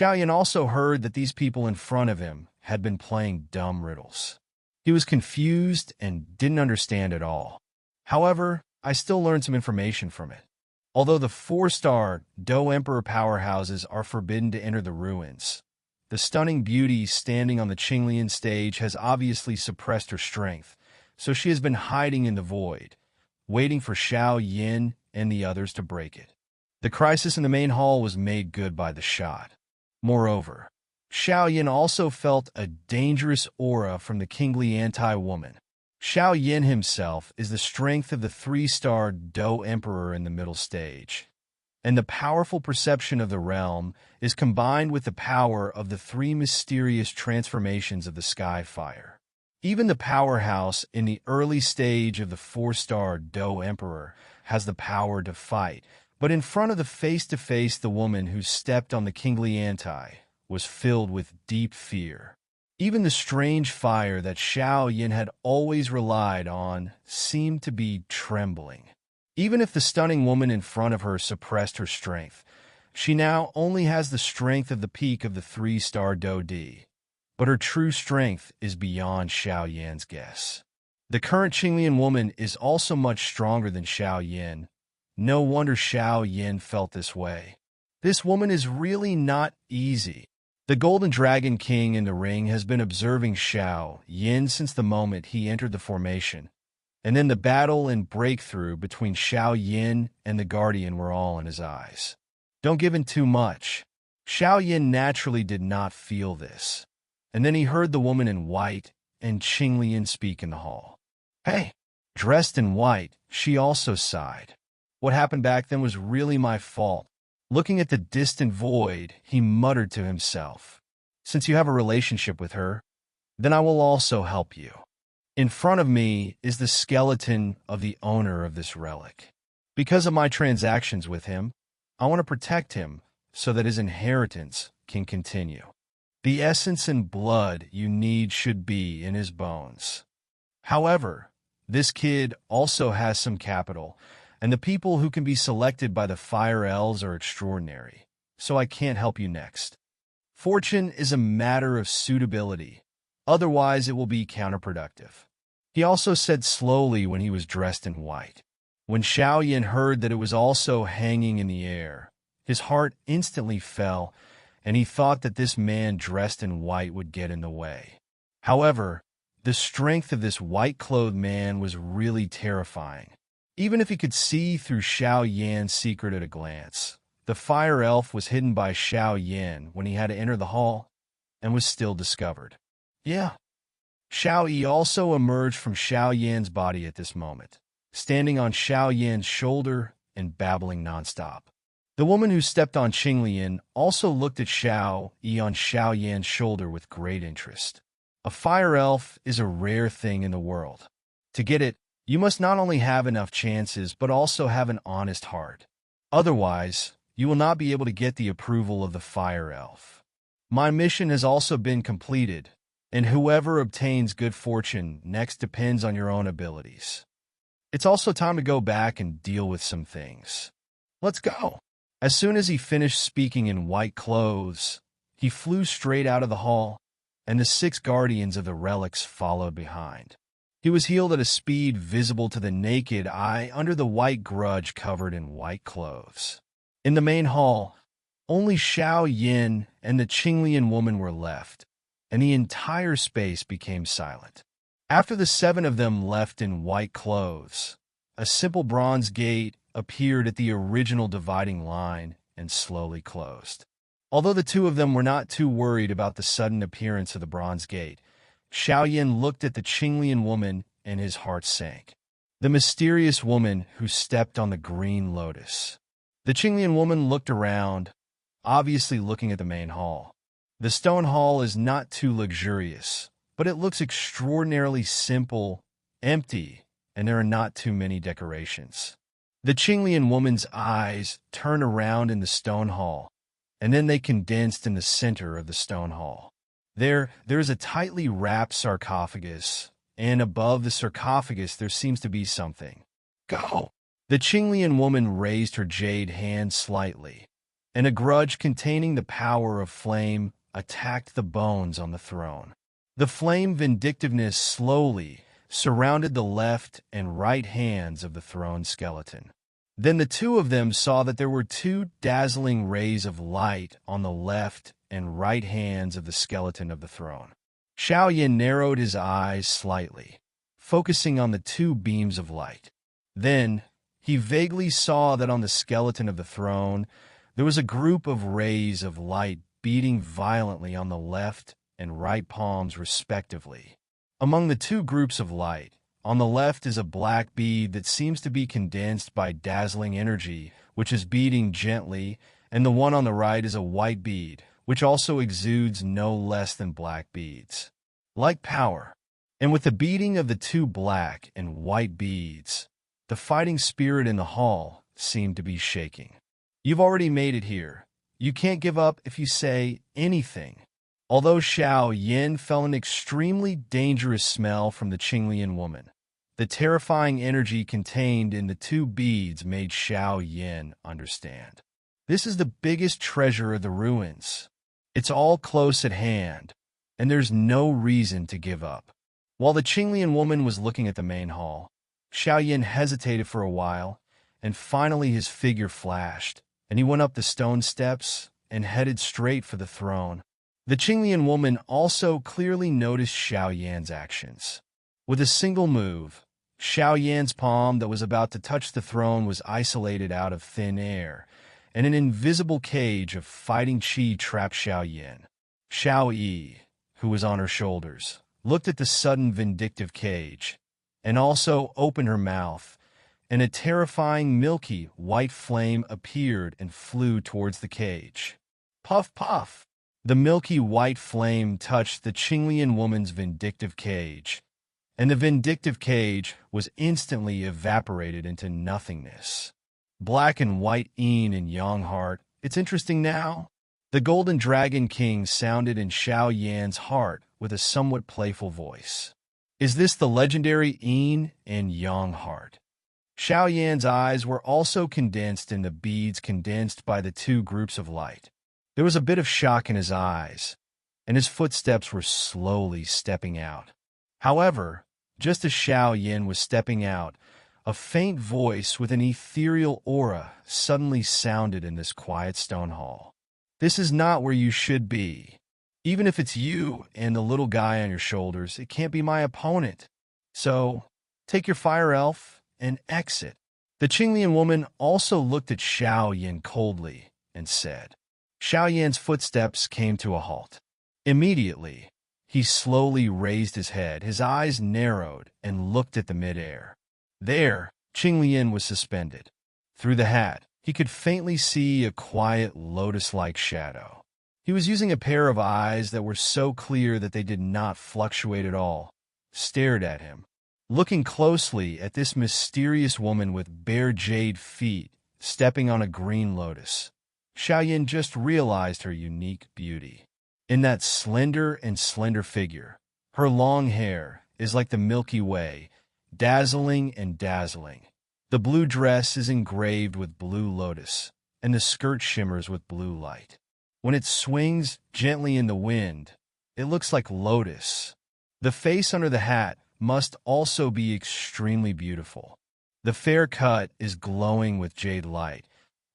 Xiaoyan also heard that these people in front of him had been playing dumb riddles. He was confused and didn't understand at all. However, I still learned some information from it. Although the 4-star Do Emperor powerhouses are forbidden to enter the ruins, the stunning beauty standing on the Qinglian stage has obviously suppressed her strength, so she has been hiding in the void, waiting for Xiao Yin and the others to break it. The crisis in the main hall was made good by the shot. Moreover, Xiao Yin also felt a dangerous aura from the kingly anti-woman. Xiao Yin himself is the strength of the 3-star Do Emperor in the middle stage, and the powerful perception of the realm is combined with the power of the 3 mysterious transformations of the Sky Fire. Even the powerhouse in the early stage of the 4-star Do Emperor has the power to fight, but in front of the face-to-face the woman who stepped on the kingly anti was filled with deep fear. Even the strange fire that Xiao Yin had always relied on seemed to be trembling. Even if the stunning woman in front of her suppressed her strength, she now only has the strength of the peak of the 3-star Do Di. But her true strength is beyond Xiao Yan's guess. The current Qinglian woman is also much stronger than Xiao Yin. No wonder Xiao Yin felt this way. This woman is really not easy. The Golden Dragon King in the ring has been observing Xiao Yin since the moment he entered the formation, and then the battle and breakthrough between Xiao Yin and the Guardian were all in his eyes. Don't give in too much. Xiao Yin naturally did not feel this, and then he heard the woman in white and Qinglian speak in the hall. Hey! Dressed in white, she also sighed. What happened back then was really my fault. Looking at the distant void, he muttered to himself, since you have a relationship with her, then I will also help you. In front of me is the skeleton of the owner of this relic. Because of my transactions with him, I want to protect him so that his inheritance can continue. The essence and blood you need should be in his bones. However, this kid also has some capital, and the people who can be selected by the Fire Elves are extraordinary, so I can't help you next. Fortune is a matter of suitability, otherwise it will be counterproductive. He also said slowly when he was dressed in white. When Xiao Yin heard that it was also hanging in the air, his heart instantly fell, and he thought that this man dressed in white would get in the way. However, the strength of this white-clothed man was really terrifying. Even if he could see through Xiao Yan's secret at a glance, the fire elf was hidden by Xiao Yan when he had to enter the hall and was still discovered. Yeah. Xiao Yi also emerged from Xiao Yan's body at this moment, standing on Xiao Yan's shoulder and babbling nonstop. The woman who stepped on Qinglian also looked at Xiao Yi on Xiao Yan's shoulder with great interest. A fire elf is a rare thing in the world. To get it, you must not only have enough chances, but also have an honest heart. Otherwise, you will not be able to get the approval of the fire elf. My mission has also been completed, and whoever obtains good fortune next depends on your own abilities. It's also time to go back and deal with some things. Let's go. As soon as he finished speaking in white clothes, he flew straight out of the hall, and the 6 guardians of the relics followed behind. He was healed at a speed visible to the naked eye under the white grudge covered in white clothes. In the main hall, only Xiao Yin and the Qinglian woman were left, and the entire space became silent. After the 7 of them left in white clothes, a simple bronze gate appeared at the original dividing line and slowly closed. Although the 2 of them were not too worried about the sudden appearance of the bronze gate, Xiao Yin looked at the Qinglian woman and his heart sank. The mysterious woman who stepped on the green lotus. The Qinglian woman looked around, obviously looking at the main hall. The stone hall is not too luxurious, but it looks extraordinarily simple, empty, and there are not too many decorations. The Qinglian woman's eyes turned around in the stone hall, and then they condensed in the center of the stone hall. There is a tightly wrapped sarcophagus, and above the sarcophagus there seems to be something. Go! The Qinglian woman raised her jade hand slightly, and a grudge containing the power of flame attacked the bones on the throne. The flame vindictiveness slowly surrounded the left and right hands of the throne skeleton. Then the two of them saw that there were two dazzling rays of light on the left and right hands of the skeleton of the throne. Xiao Yin narrowed his eyes slightly, focusing on the two beams of light. Then, he vaguely saw that on the skeleton of the throne, there was a group of rays of light beating violently on the left and right palms respectively. Among the two groups of light, on the left is a black bead that seems to be condensed by dazzling energy, which is beating gently, and the one on the right is a white bead, which also exudes no less than black beads. Like power, and with the beating of the two black and white beads, the fighting spirit in the hall seemed to be shaking. You've already made it here. You can't give up if you say anything. Although Xiao Yin felt an extremely dangerous smell from the Qinglian woman, the terrifying energy contained in the two beads made Xiao Yin understand. This is the biggest treasure of the ruins. It's all close at hand, and there's no reason to give up. While the Qinglian woman was looking at the main hall, Xiao Yin hesitated for a while, and finally his figure flashed, and he went up the stone steps and headed straight for the throne. The Qinglian woman also clearly noticed Xiao Yan's actions. With a single move, Xiao Yan's palm that was about to touch the throne was isolated out of thin air, and an invisible cage of fighting qi trapped Xiao Yan. Xiao Yi, who was on her shoulders, looked at the sudden vindictive cage, and also opened her mouth, and a terrifying milky white flame appeared and flew towards the cage. Puff, puff! The milky white flame touched the Qinglian woman's vindictive cage, and the vindictive cage was instantly evaporated into nothingness. Black and white yin and yang heart, it's interesting now. The Golden Dragon King sounded in Xiao Yan's heart with a somewhat playful voice. Is this the legendary yin and yang heart? Xiao Yan's eyes were also condensed in the beads condensed by the two groups of light. There was a bit of shock in his eyes, and his footsteps were slowly stepping out. However, just as Xiao Yan was stepping out, a faint voice with an ethereal aura suddenly sounded in this quiet stone hall. This is not where you should be. Even if it's you and the little guy on your shoulders, it can't be my opponent. So, take your fire elf and exit. The Qinglian woman also looked at Xiao Yan coldly and said. Xiao Yan's footsteps came to a halt. Immediately, he slowly raised his head, his eyes narrowed, and looked at the midair. There, Qinglian was suspended. Through the hat, he could faintly see a quiet lotus-like shadow. He was using a pair of eyes that were so clear that they did not fluctuate at all, stared at him. Looking closely at this mysterious woman with bare jade feet stepping on a green lotus, Xiao Yan just realized her unique beauty. In that slender figure, her long hair is like the Milky Way, dazzling and dazzling. The blue dress is engraved with blue lotus, and the skirt shimmers with blue light. When it swings gently in the wind, it looks like lotus. The face under the hat must also be extremely beautiful. The fair cut is glowing with jade light,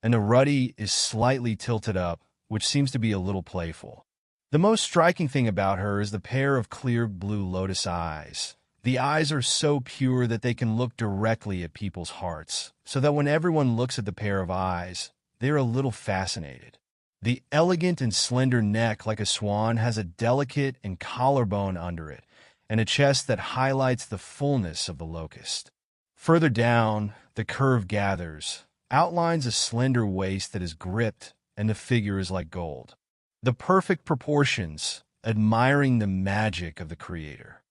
and the ruddy is slightly tilted up, which seems to be a little playful. The most striking thing about her is the pair of clear blue lotus eyes. The eyes are so pure that they can look directly at people's hearts, so that when everyone looks at the pair of eyes, they are a little fascinated. The elegant and slender neck like a swan has a delicate and collarbone under it, and a chest that highlights the fullness of the locust. Further down, the curve gathers, outlines a slender waist that is gripped, and the figure is like gold. The perfect proportions, admiring the magic of the creator.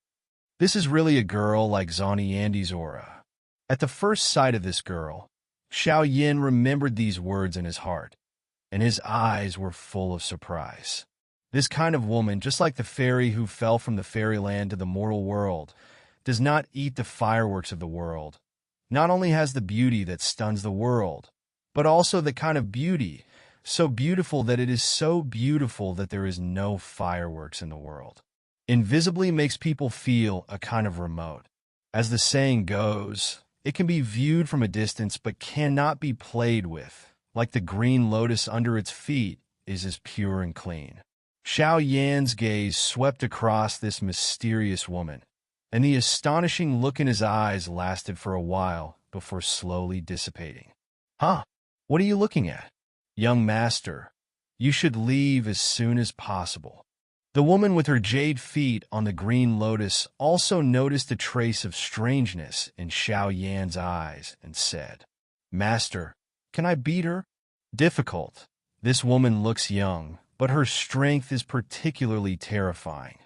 This is really a girl like Zhani Yandi's aura. At the first sight of this girl, Xiao Yin remembered these words in his heart, and his eyes were full of surprise. This kind of woman, just like the fairy who fell from the fairyland to the mortal world, does not eat the fireworks of the world. Not only has the beauty that stuns the world, but also the kind of beauty so beautiful that it is so beautiful that there is no fireworks in the world. Invisibly makes people feel a kind of remote. As the saying goes, it can be viewed from a distance but cannot be played with, like the green lotus under its feet is as pure and clean. Xiao Yan's gaze swept across this mysterious woman, and the astonishing look in his eyes lasted for a while before slowly dissipating. Huh? What are you looking at? Young master, you should leave as soon as possible. The woman with her jade feet on the green lotus also noticed a trace of strangeness in Xiao Yan's eyes and said, Master, can I beat her? Difficult. This woman looks young, but her strength is particularly terrifying.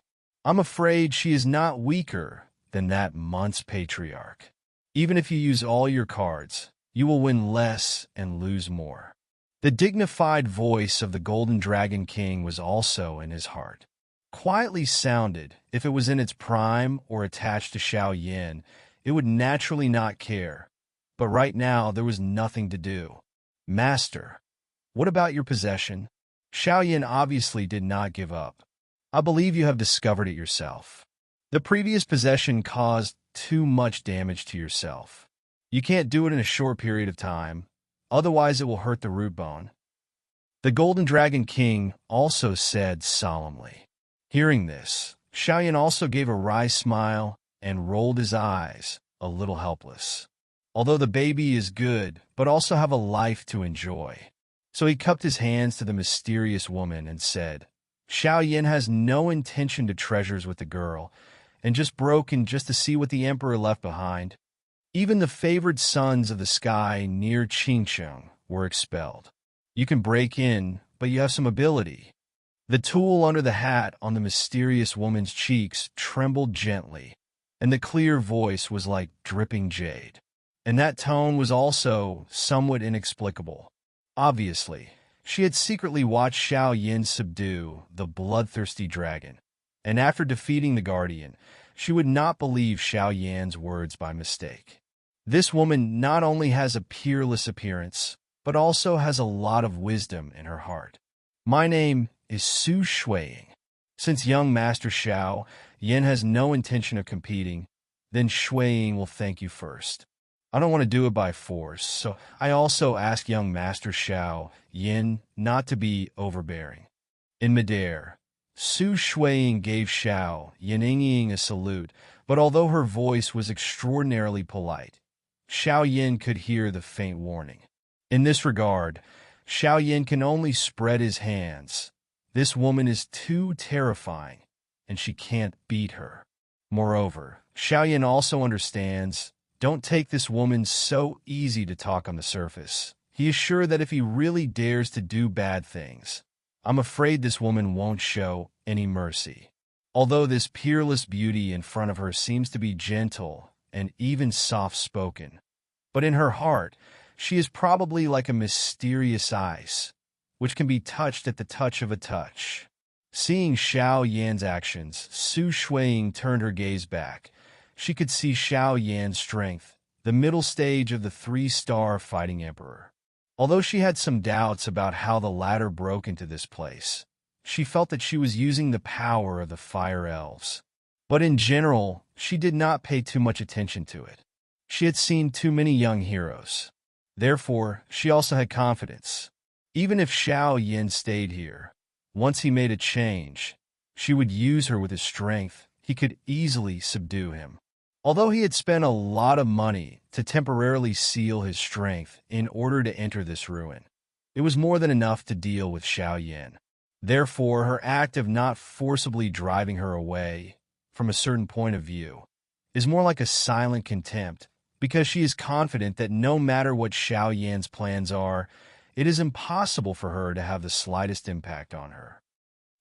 I'm afraid she is not weaker than that month's patriarch. Even if you use all your cards, you will win less and lose more. The dignified voice of the Golden Dragon King was also in his heart. Quietly sounded, if it was in its prime or attached to Xiao Yan, it would naturally not care. But right now there was nothing to do. Master, what about your possession? Xiao Yan obviously did not give up. I believe you have discovered it yourself. The previous possession caused too much damage to yourself. You can't do it in a short period of time, otherwise it will hurt the root bone. The Golden Dragon King also said solemnly. Hearing this, Xiao Yan also gave a wry smile and rolled his eyes, a little helpless. Although the baby is good, but also have a life to enjoy. So he cupped his hands to the mysterious woman and said, Xiao Yan has no intention to treasures with the girl, and just broken just to see what the emperor left behind. Even the favored sons of the sky near Qingcheng were expelled. You can break in, but you have some ability. The tool under the hat on the mysterious woman's cheeks trembled gently, and the clear voice was like dripping jade. And that tone was also somewhat inexplicable. Obviously, she had secretly watched Xiao Yan subdue the bloodthirsty dragon, and after defeating the guardian, she would not believe Xiao Yan's words by mistake. This woman not only has a peerless appearance, but also has a lot of wisdom in her heart. My name is Su Shuiying. Since young Master Xiao Yan has no intention of competing, then Shuiying will thank you first. I don't want to do it by force, so I also ask young Master Xiao Yan not to be overbearing. In midair, Su Shuiying gave Xiao Yan a salute, but although her voice was extraordinarily polite, Xiao Yan could hear the faint warning. In this regard, Xiao Yan can only spread his hands. This woman is too terrifying, and she can't beat her. Moreover, Xiao Yan also understands, don't take this woman so easy to talk on the surface. He is sure that if he really dares to do bad things, I'm afraid this woman won't show any mercy. Although this peerless beauty in front of her seems to be gentle and even soft-spoken, but in her heart, she is probably like a mysterious ice, which can be touched at the touch of a touch. Seeing Xiao Yan's actions, Su Shuiying turned her gaze back. She could see Xiao Yan's strength, the middle stage of the three-star fighting emperor. Although she had some doubts about how the latter broke into this place, she felt that she was using the power of the fire elves. But in general, she did not pay too much attention to it. She had seen too many young heroes. Therefore, she also had confidence. Even if Xiao Yan stayed here, once he made a change, she would use her with his strength. He could easily subdue him. Although he had spent a lot of money to temporarily seal his strength in order to enter this ruin, it was more than enough to deal with Xiao Yan. Therefore, her act of not forcibly driving her away from a certain point of view is more like a silent contempt, because she is confident that no matter what Xiao Yan's plans are, it is impossible for her to have the slightest impact on her.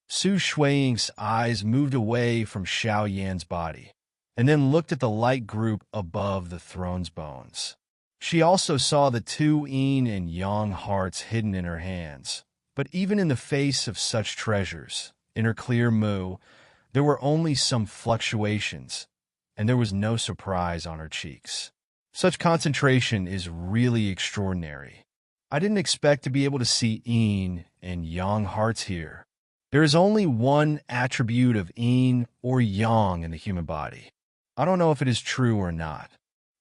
Su Shuiying's eyes moved away from Xiao Yan's body, and then looked at the light group above the throne's bones. She also saw the two yin and yang hearts hidden in her hands, but even in the face of such treasures, in her clear mu, there were only some fluctuations, and there was no surprise on her cheeks. Such concentration is really extraordinary. I didn't expect to be able to see yin and yang hearts here. There is only one attribute of yin or yang in the human body. I don't know if it is true or not.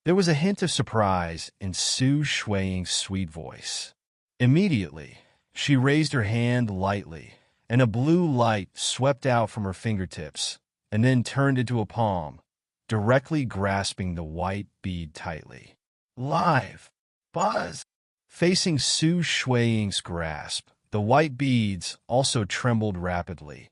There was a hint of surprise in Su Shuiying's sweet voice. Immediately, she raised her hand lightly, and a blue light swept out from her fingertips and then turned into a palm, directly grasping the white bead tightly. Live! Buzz! Facing Su Shuiying's grasp, the white beads also trembled rapidly,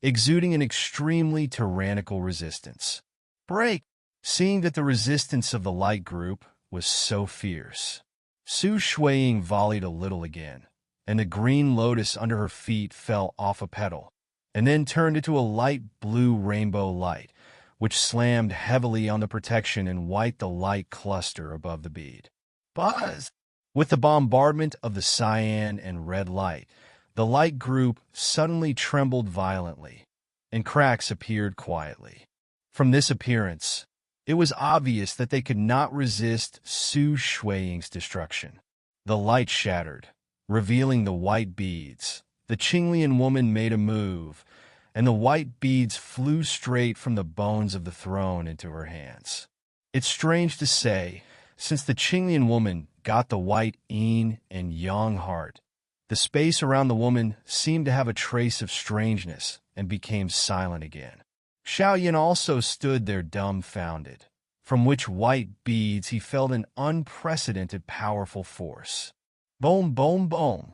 exuding an extremely tyrannical resistance. Break! Seeing that the resistance of the light group was so fierce, Su Shuiying volleyed a little again, and the green lotus under her feet fell off a petal, and then turned into a light blue rainbow light, which slammed heavily on the protection and wiped the light cluster above the bead. Buzz! With the bombardment of the cyan and red light, the light group suddenly trembled violently, and cracks appeared quietly. From this appearance, it was obvious that they could not resist Su Shuiying's destruction. The light shattered, revealing the white beads. The Qinglian woman made a move, and the white beads flew straight from the bones of the throne into her hands. It's strange to say, since the Qinglian woman got the white yin and yang heart, the space around the woman seemed to have a trace of strangeness and became silent again. Xiaoyan also stood there dumbfounded, from which white beads he felt an unprecedented powerful force. Boom, boom, boom.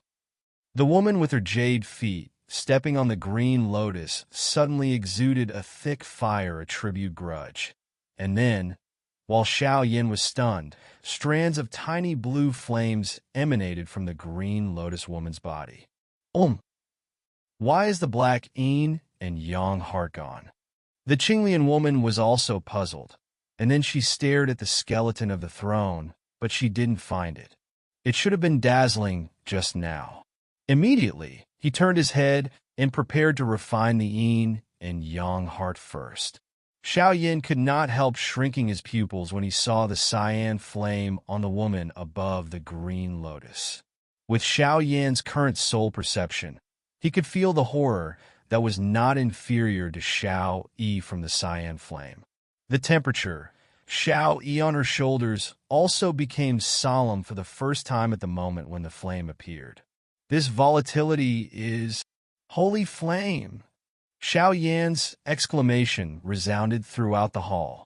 The woman with her jade feet, stepping on the green lotus, suddenly exuded a thick fire attribute grudge. And then, while Xiaoyan was stunned, strands of tiny blue flames emanated from the green lotus woman's body. Why is the black yin and yang heart gone? The Qinglian woman was also puzzled, and then she stared at the skeleton of the throne, but she didn't find it. It should have been dazzling just now. Immediately, he turned his head and prepared to refine the yin and yang heart first. Xiaoyan could not help shrinking his pupils when he saw the cyan flame on the woman above the green lotus. With Xiaoyan's current soul perception, he could feel the horror that was not inferior to Xiao Yi from the cyan flame. The temperature, Xiao Yi on her shoulders, also became solemn for the first time at the moment when the flame appeared. This volatility is holy flame. Xiao Yan's exclamation resounded throughout the hall,